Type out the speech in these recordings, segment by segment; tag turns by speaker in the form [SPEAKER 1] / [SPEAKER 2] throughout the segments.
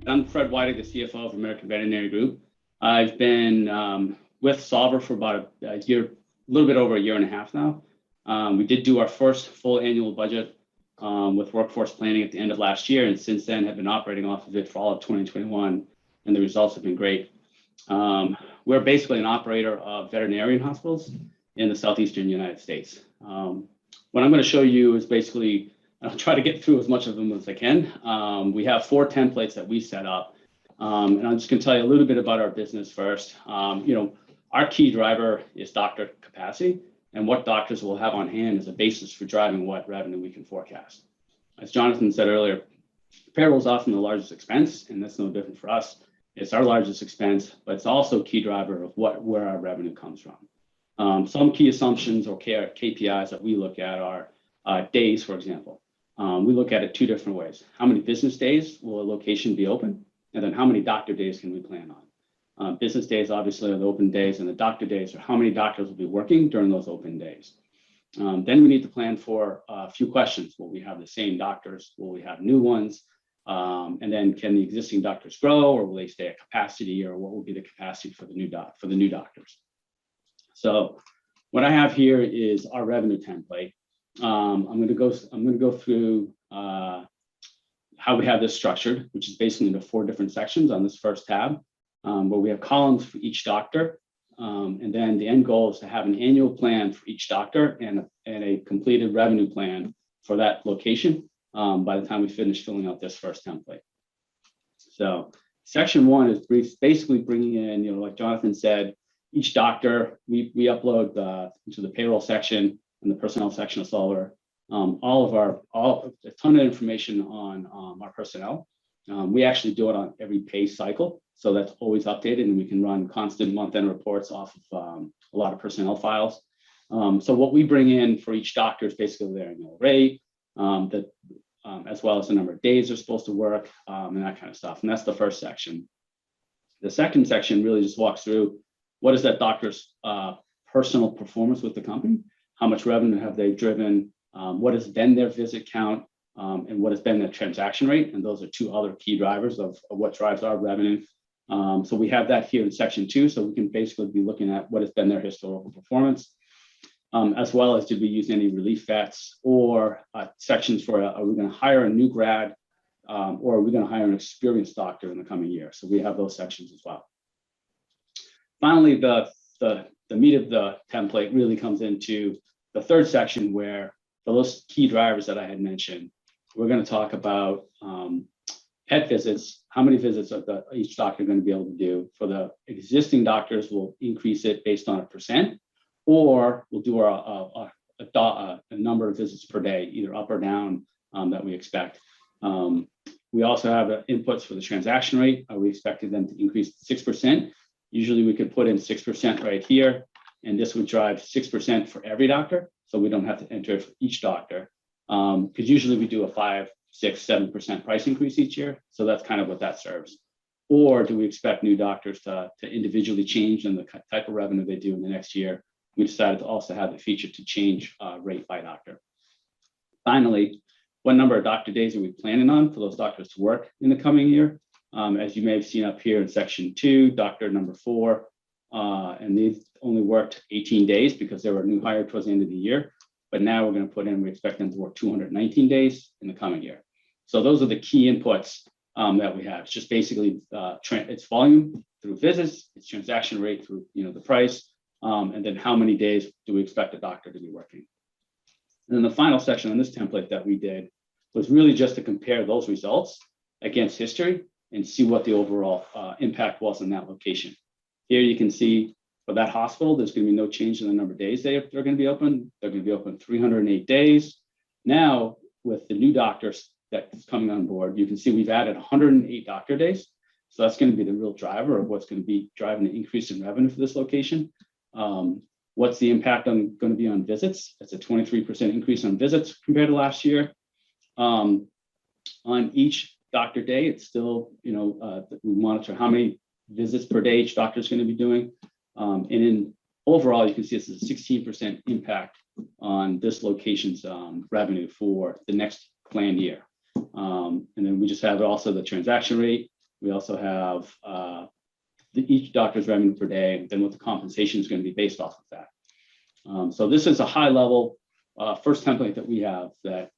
[SPEAKER 1] I'm Fred Whiting, the CFO of American Veterinary Group. I've been with Solver for about a year, a little bit over a year and a half now. We did do our first full annual budget with workforce planning at the end of last year, and since then have been operating off of it for all of 2021, and the results have been great. We're basically an operator of veterinarian hospitals in the southeastern United States. What I'm going to show you is basically, I'll try to get through as much of them as I can. We have 4 templates that we set up, and I'm just going to tell you a little bit about our business first. Our key driver is doctor capacity, and what doctors will have on hand is a basis for driving what revenue we can forecast. As Jonathan said earlier, payroll is often the largest expense, and that's no different for us. It's our largest expense, but it's also a key driver of where our revenue comes from. Some key assumptions or KPIs that we look at are days, for example. We look at it 2 different ways. How many business days will a location be open? And then how many doctor days can we plan on? Business days obviously are the open days, and the doctor days are how many doctors will be working during those open days. Then we need to plan for a few questions. Will we have the same doctors? Will we have new ones? And then can the existing doctors grow, or will they stay at capacity, or what will be the capacity for the new doctors? So what I have here is our revenue template. I'm going to go through how we have this structured, which is basically into 4 different sections on this first tab, where we have columns for each doctor. And then the end goal is to have an annual plan for each doctor and a completed revenue plan for that location by the time we finish filling out this first template. So section 1 is basically bringing in, like Jonathan said, each doctor, we upload into the payroll section and the personnel section of Solver, a ton of information on our personnel. We actually do it on every pay cycle, so that's always updated, and we can run constant month-end reports off of a lot of personnel files. So what we bring in for each doctor is basically their annual rate, as well as the number of days they're supposed to work, and that kind of stuff. And that's the first section. The second section really just walks through what is that doctor's personal performance with the company, how much revenue have they driven, what has been their visit count, and what has been their transaction rate. And those are 2 other key drivers of what drives our revenue. So we have that here in section 2. So we can basically be looking at what has been their historical performance, as well as did we use any relief vets, or sections for are we going to hire a new grad, or are we going to hire an experienced doctor in the coming year? So we have those sections as well. Finally, the meat of the template really comes into the third section, where for those key drivers that I had mentioned, we're going to talk about pet visits. How many visits are each doctor going to be able to do? For the existing doctors, we'll increase it based on a percent, or we'll do a number of visits per day, either up or down, that we expect. We also have inputs for the transaction rate. We expected them to increase 6%. Usually we could put in 6% right here, and this would drive 6% for every doctor. So we don't have to enter it for each doctor, because usually we do a 5, 6, 7% price increase each year. So that's kind of what that serves. Or do we expect new doctors to individually change in the type of revenue they do in the next year? We decided to also have the feature to change rate by doctor. Finally, what number of doctor days are we planning on for those doctors to work in the coming year? As you may have seen up here in section 2, doctor number 4, and they've only worked 18 days because they were a new hire towards the end of the year. But now we're going to put in, we expect them to work 219 days in the coming year. So those are the key inputs that we have. It's just basically it's volume through visits, it's transaction rate through the price, and then how many days do we expect a doctor to be working. And then the final section on this template that we did was really just to compare those results against history and see what the overall impact was in that location. Here you can see for that hospital, there's going to be no change in the number of days they're going to be open. They're going to be open 308 days. Now, with the new doctors that's coming on board, you can see we've added 108 doctor days. So that's going to be the real driver of what's going to be driving the increase in revenue for this location. What's the impact going to be on visits? It's a 23% increase on visits compared to last year. On each doctor day, it's still, we monitor how many visits per day each doctor is going to be doing. And in overall, you can see this is a 16% impact on this location's revenue for the next planned year. And then we just have also the transaction rate, We also have each doctor's revenue per day, then what the compensation is going to be based off of that. So this is a high level first template that we have that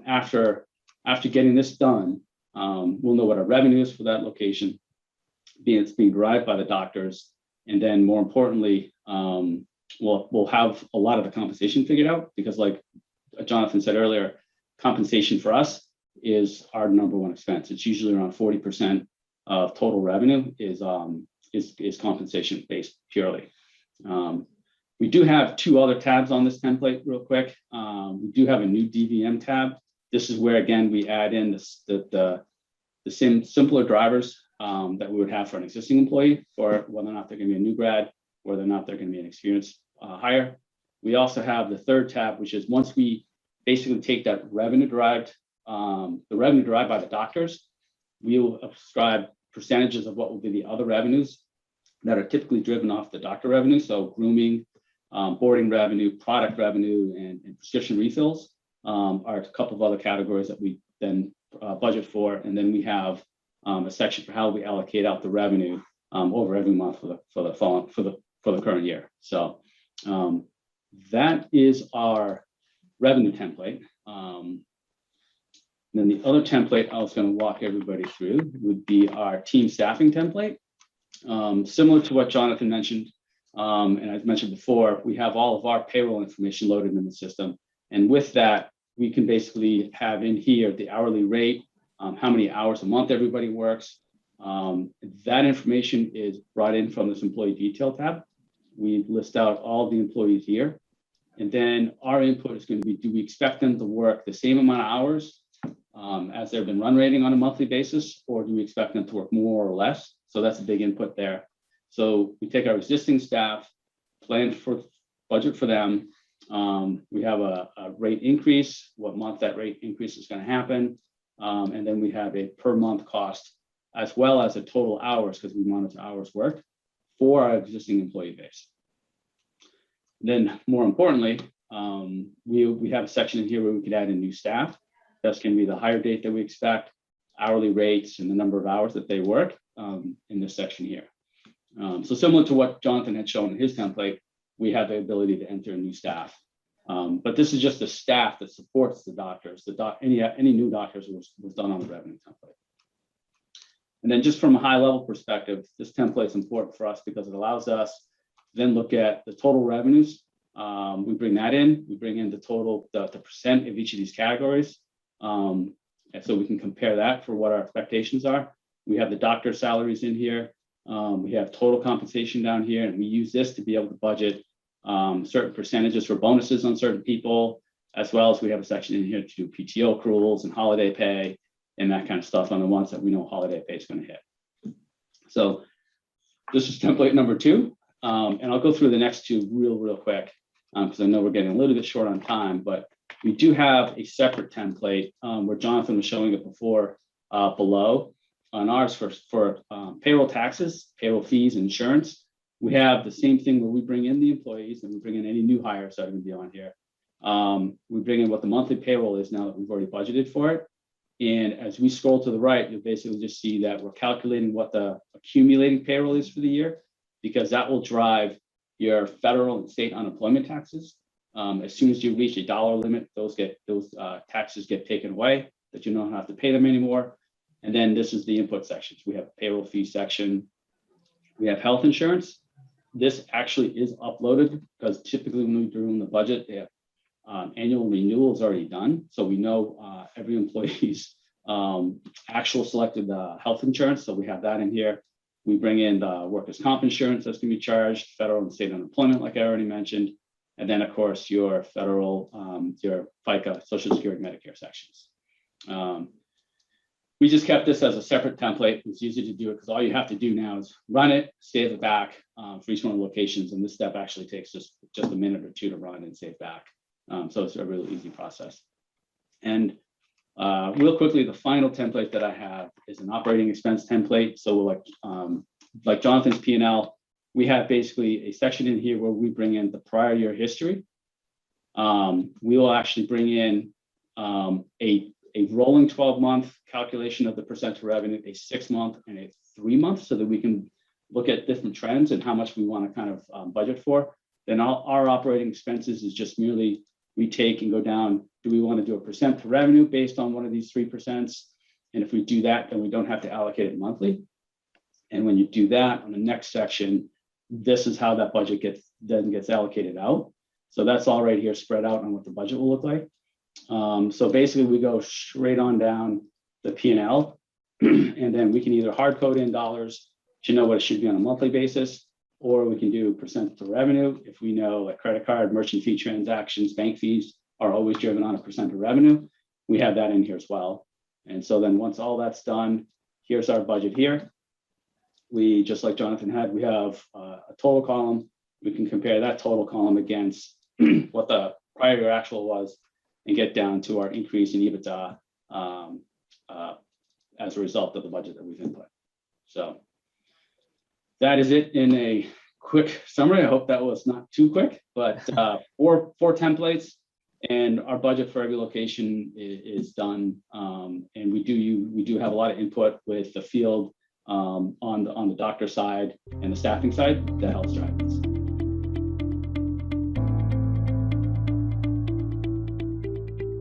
[SPEAKER 1] after getting this done, we'll know what our revenue is for that location, it's being derived by the doctors, and then more importantly, we'll have a lot of the compensation figured out, because like Jonathan said earlier, compensation for us is our number one expense. It's usually around 40% of total revenue is compensation based purely. We do have two other tabs on this template real quick. We do have a new DVM tab. This is where, again, we add in the same simpler drivers that we would have for an existing employee, or whether or not they're going to be a new grad, whether or not they're going to be an experienced hire. We also have the third tab, which is once we basically take that revenue derived, the revenue derived by the doctors, we will ascribe percentages of what will be the other revenues that are typically driven off the doctor revenue. So grooming, boarding revenue, product revenue, and prescription refills are a couple of other categories that we then budget for. And then we have a section for how we allocate out the revenue over every month for the current year. So that is our revenue template. Then the other template I was going to walk everybody through would be our team staffing template. Similar to what Jonathan mentioned, and I've mentioned before, we have all of our payroll information loaded in the system. And with that, we can basically have in here the hourly rate, how many hours a month everybody works. That information is brought in from this employee detail tab. We list out all the employees here. And then our input is going to be, do we expect them to work the same amount of hours as they've been run rating on a monthly basis, or do we expect them to work more or less? So that's a big input there. So we take our existing staff, plan for budget for them. We have a rate increase, what month that rate increase is going to happen. And then we have a per month cost, as well as a total hours, because we monitor hours worked for our existing employee base. Then more importantly, we have a section in here where we could add in new staff. That's going to be the hire date that we expect, hourly rates, and the number of hours that they work in this section here. So similar to what Jonathan had shown in his template, we have the ability to enter new staff. But this is just the staff that supports the doctors. Any new doctors was done on the revenue template. And then just from a high level perspective, this template is important for us because it allows us to then look at the total revenues. We bring that in, we bring in the total, the percent of each of these categories. And so we can compare that for what our expectations are. We have the doctor salaries in here. We have total compensation down here, and we use this to be able to budget certain percentages for bonuses on certain people, as well as we have a section in here to do PTO accruals and holiday pay and that kind of stuff on the ones that we know holiday pay is going to hit. So this is template number 2. And I'll go through the next 2 real quick because I know we're getting a little bit short on time, but we do have a separate template where Jonathan was showing it before below on ours for payroll taxes, payroll fees, and insurance. We have the same thing where we bring in the employees and we bring in any new hires that are going to be on here. We bring in what the monthly payroll is now that we've already budgeted for it. And as we scroll to the right, you'll basically just see that we're calculating what the accumulating payroll is for the year, because that will drive your federal and state unemployment taxes. As soon as you reach a dollar limit, those taxes get taken away, that you don't have to pay them anymore. And then this is the input sections. We have a payroll fee section. We have health insurance. This actually is uploaded because typically when we're doing the budget, they have annual renewals already done. So we know every employee's actual selected health insurance. So we have that in here. We bring in the workers' comp insurance that's going to be charged, federal and state unemployment, like I already mentioned. And then, of course, your federal, your FICA, Social Security, Medicare sections. We just kept this as a separate template. It's easy to do it because all you have to do now is run it, save it back for each one of the locations. And this step actually takes just a minute or 2 to run and save back. So it's a really easy process. And real quickly, the final template that I have is an operating expense template. So like Jonathan's P&L, we have basically a section in here where we bring in the prior year history. We will actually bring in a rolling 12-month calculation of the percent to revenue, a 6-month and a 3-month, so that we can look at different trends and how much we want to kind of budget for. Then our operating expenses is just merely we take and go down, do we want to do a percent to revenue based on one of these 3%? And if we do that, then we don't have to allocate it monthly. And when you do that on the next section, this is how that budget gets allocated out. So that's all right here spread out on what the budget will look like. So basically we go straight on down the P&L and then we can either hard code in dollars to know what it should be on a monthly basis, or we can do percent to revenue. If we know like credit card, merchant fee transactions, bank fees are always driven on a percent of revenue, we have that in here as well. And so then once all that's done, here's our budget here. We, just like Jonathan had, we have a total column. We can compare that total column against what the prior year actual was and get down to our increase in EBITDA as a result of the budget that we've input. So that is it in a quick summary. I hope that was not too quick, but four templates, and our budget for every location is done. And we do have a lot of input with the field on the doctor side and the staffing side that helps drive this.